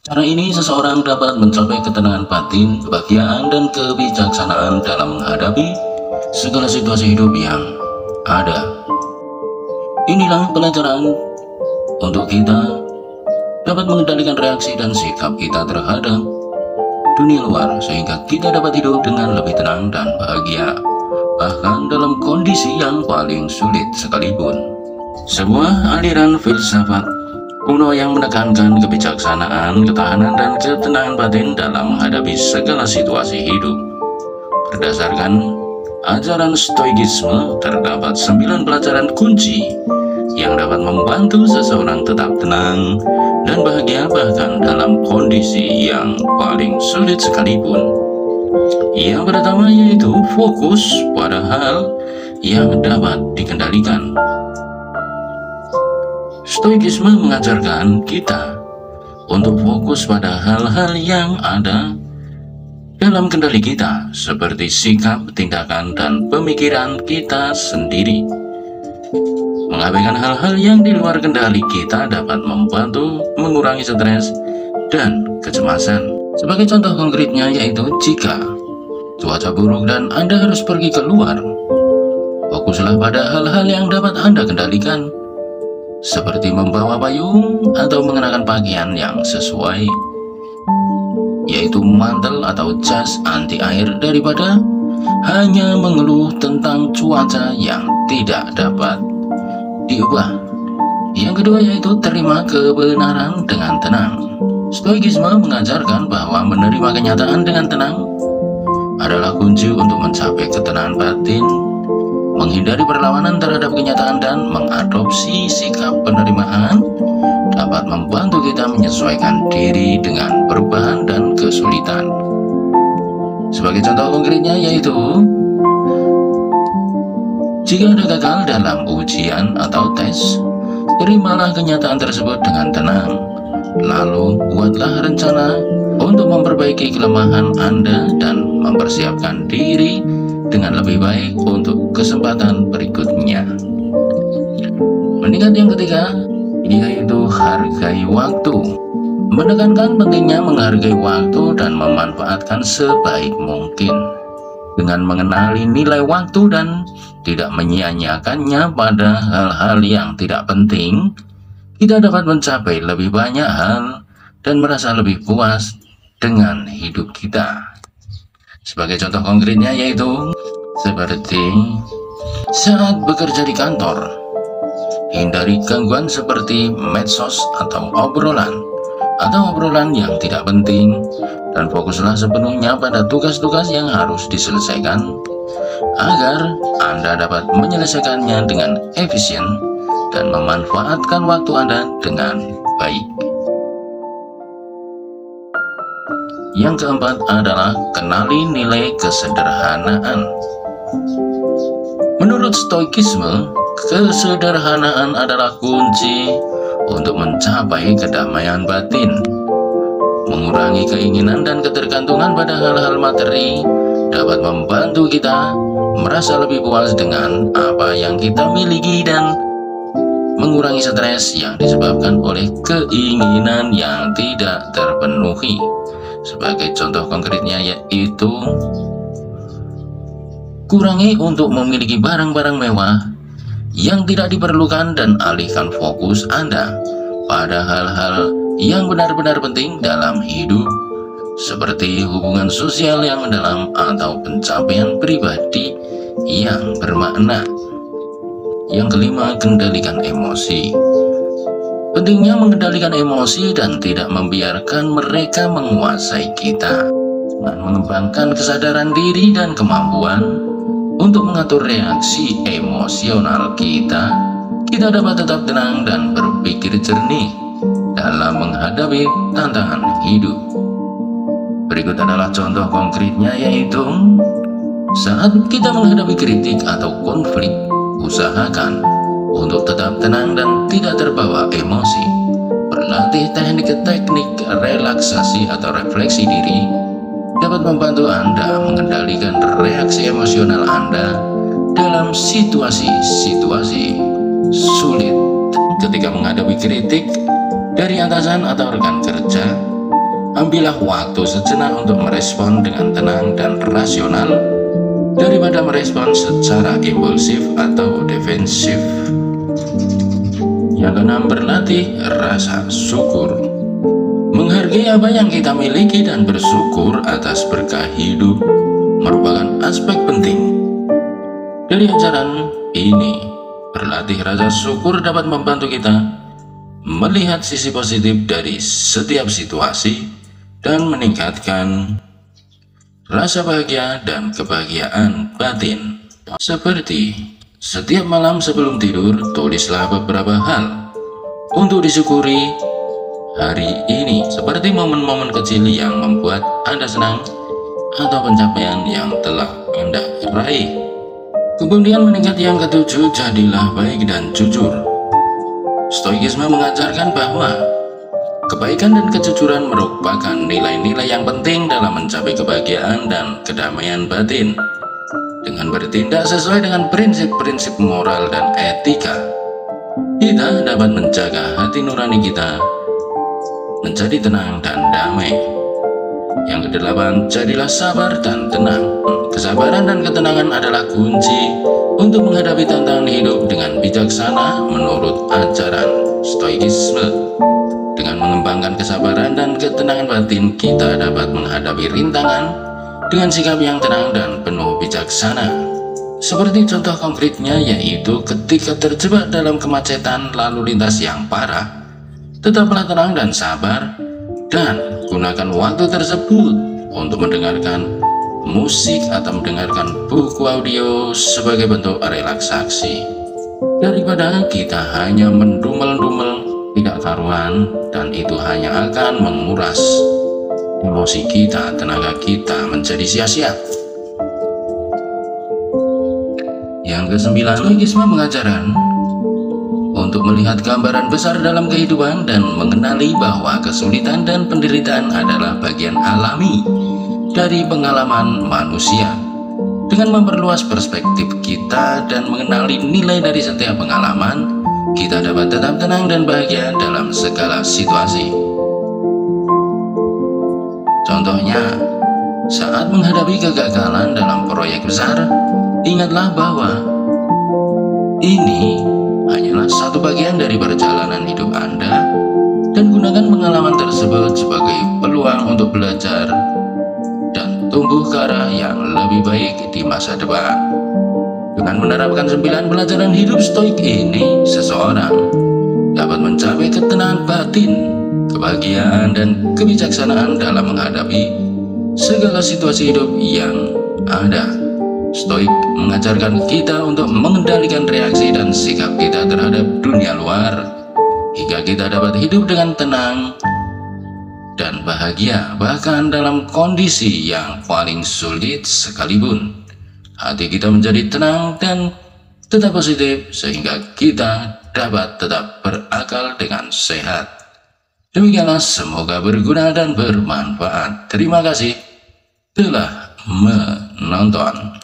Cara ini seseorang dapat mencapai ketenangan batin, kebahagiaan, dan kebijaksanaan dalam menghadapi segala situasi hidup yang ada. Inilah pelajaran untuk kita dapat mengendalikan reaksi dan sikap kita terhadap dunia luar, sehingga kita dapat hidup dengan lebih tenang dan bahagia, bahkan dalam kondisi yang paling sulit sekalipun. Sebuah aliran filsafat kuno yang menekankan kebijaksanaan, ketahanan, dan ketenangan batin dalam menghadapi segala situasi hidup. Berdasarkan ajaran Stoikisme, terdapat 9 pelajaran kunci yang dapat membantu seseorang tetap tenang dan bahagia bahkan dalam kondisi yang paling sulit sekalipun. Yang pertama yaitu fokus pada hal yang dapat dikendalikan. Stoikisme mengajarkan kita untuk fokus pada hal-hal yang ada dalam kendali kita, seperti sikap, tindakan, dan pemikiran kita sendiri. Mengabaikan hal-hal yang di luar kendali kita dapat membantu mengurangi stres dan kecemasan. Sebagai contoh konkretnya yaitu jika cuaca buruk dan Anda harus pergi keluar, fokuslah pada hal-hal yang dapat Anda kendalikan, seperti membawa payung atau mengenakan pakaian yang sesuai, yaitu mantel atau jas anti air, daripada hanya mengeluh tentang cuaca yang tidak dapat diubah. Yang kedua yaitu terima kebenaran dengan tenang. Stoikisme mengajarkan bahwa menerima kenyataan dengan tenang adalah kunci untuk mencapai ketenangan batin, menghindari perlawanan terhadap kenyataan, dan mengadopsi sikap penerimaan dapat membantu kita menyesuaikan diri dengan perubahan dan kesulitan. Sebagai contoh konkretnya yaitu jika Anda gagal dalam ujian atau tes, terimalah kenyataan tersebut dengan tenang. Lalu buatlah rencana untuk memperbaiki kelemahan Anda dan mempersiapkan diri dengan lebih baik untuk kesempatan berikutnya. Meningkat yang ketiga yaitu hargai waktu. Menekankan pentingnya menghargai waktu dan memanfaatkan sebaik mungkin. Dengan mengenali nilai waktu dan tidak menyia-nyiakannya pada hal-hal yang tidak penting, kita dapat mencapai lebih banyak hal dan merasa lebih puas dengan hidup kita. Sebagai contoh konkretnya yaitu seperti saat bekerja di kantor, hindari gangguan seperti medsos atau obrolan yang tidak penting, dan fokuslah sepenuhnya pada tugas-tugas yang harus diselesaikan agar Anda dapat menyelesaikannya dengan efisien dan memanfaatkan waktu Anda dengan baik. Yang keempat adalah kenali nilai kesederhanaan. Menurut Stoikisme, kesederhanaan adalah kunci untuk mencapai kedamaian batin. Mengurangi keinginan dan ketergantungan pada hal-hal materi dapat membantu kita merasa lebih puas dengan apa yang kita miliki dan mengurangi stres yang disebabkan oleh keinginan yang tidak terpenuhi. Sebagai contoh konkretnya yaitu kurangi untuk memiliki barang-barang mewah yang tidak diperlukan dan alihkan fokus Anda pada hal-hal yang benar-benar penting dalam hidup, seperti hubungan sosial yang mendalam atau pencapaian pribadi yang bermakna. Yang kelima, kendalikan emosi. Pentingnya mengendalikan emosi dan tidak membiarkan mereka menguasai kita. Dengan mengembangkan kesadaran diri dan kemampuan untuk mengatur reaksi emosional kita dapat tetap tenang dan berpikir jernih dalam menghadapi tantangan hidup. Berikut adalah contoh konkretnya yaitu saat kita menghadapi kritik atau konflik, usahakan untuk tetap tenang dan tidak terbawa emosi. Berlatih teknik relaksasi atau refleksi diri dapat membantu Anda mengendalikan reaksi emosional Anda dalam situasi-situasi sulit. Ketika menghadapi kritik dari atasan atau rekan kerja, ambillah waktu sejenak untuk merespon dengan tenang dan rasional daripada merespon secara impulsif atau defensif. Yang keenam, berlatih rasa syukur. Menghargai apa yang kita miliki dan bersyukur atas berkah hidup merupakan aspek penting dari ajaran ini. Berlatih rasa syukur dapat membantu kita melihat sisi positif dari setiap situasi dan meningkatkan rasa bahagia dan kebahagiaan batin. Seperti setiap malam sebelum tidur, tulislah beberapa hal untuk disyukuri hari ini, seperti momen-momen kecil yang membuat Anda senang atau pencapaian yang telah Anda raih. Kemudian meningkat yang ketujuh, jadilah baik dan jujur. Stoikisme mengajarkan bahwa kebaikan dan kejujuran merupakan nilai-nilai yang penting dalam mencapai kebahagiaan dan kedamaian batin. Dengan bertindak sesuai dengan prinsip-prinsip moral dan etika, kita dapat menjaga hati nurani kita menjadi tenang dan damai. Yang kedelapan, jadilah sabar dan tenang. Kesabaran dan ketenangan adalah kunci untuk menghadapi tantangan hidup dengan bijaksana menurut ajaran Stoikisme. Dengan mengembangkan kesabaran dan ketenangan batin, kita dapat menghadapi rintangan dengan sikap yang tenang dan penuh bijaksana. Seperti contoh konkretnya, yaitu ketika terjebak dalam kemacetan lalu lintas yang parah, tetaplah tenang dan sabar, dan gunakan waktu tersebut untuk mendengarkan musik atau mendengarkan buku audio sebagai bentuk relaksasi, daripada kita hanya mendumel-dumel tidak karuan, dan itu hanya akan menguras emosi kita, tenaga kita menjadi sia-sia. Yang kesembilan, Stoikisme mengajarkan untuk melihat gambaran besar dalam kehidupan dan mengenali bahwa kesulitan dan penderitaan adalah bagian alami dari pengalaman manusia. Dengan memperluas perspektif kita dan mengenali nilai dari setiap pengalaman, kita dapat tetap tenang dan bahagia dalam segala situasi. Contohnya, saat menghadapi kegagalan dalam proyek besar, ingatlah bahwa ini hanyalah satu bagian dari perjalanan hidup Anda, dan gunakan pengalaman tersebut sebagai peluang untuk belajar dan tumbuh ke arah yang lebih baik di masa depan. Dengan menerapkan 9 pelajaran hidup stoik ini, seseorang dapat mencapai ketenangan batin, kebahagiaan, dan kebijaksanaan dalam menghadapi segala situasi hidup yang ada. Stoik mengajarkan kita untuk mengendalikan reaksi dan sikap kita terhadap dunia luar, hingga kita dapat hidup dengan tenang dan bahagia, bahkan dalam kondisi yang paling sulit sekalipun. Hati kita menjadi tenang dan tetap positif, sehingga kita dapat tetap berakal dengan sehat. Demikianlah, semoga berguna dan bermanfaat. Terima kasih telah menonton.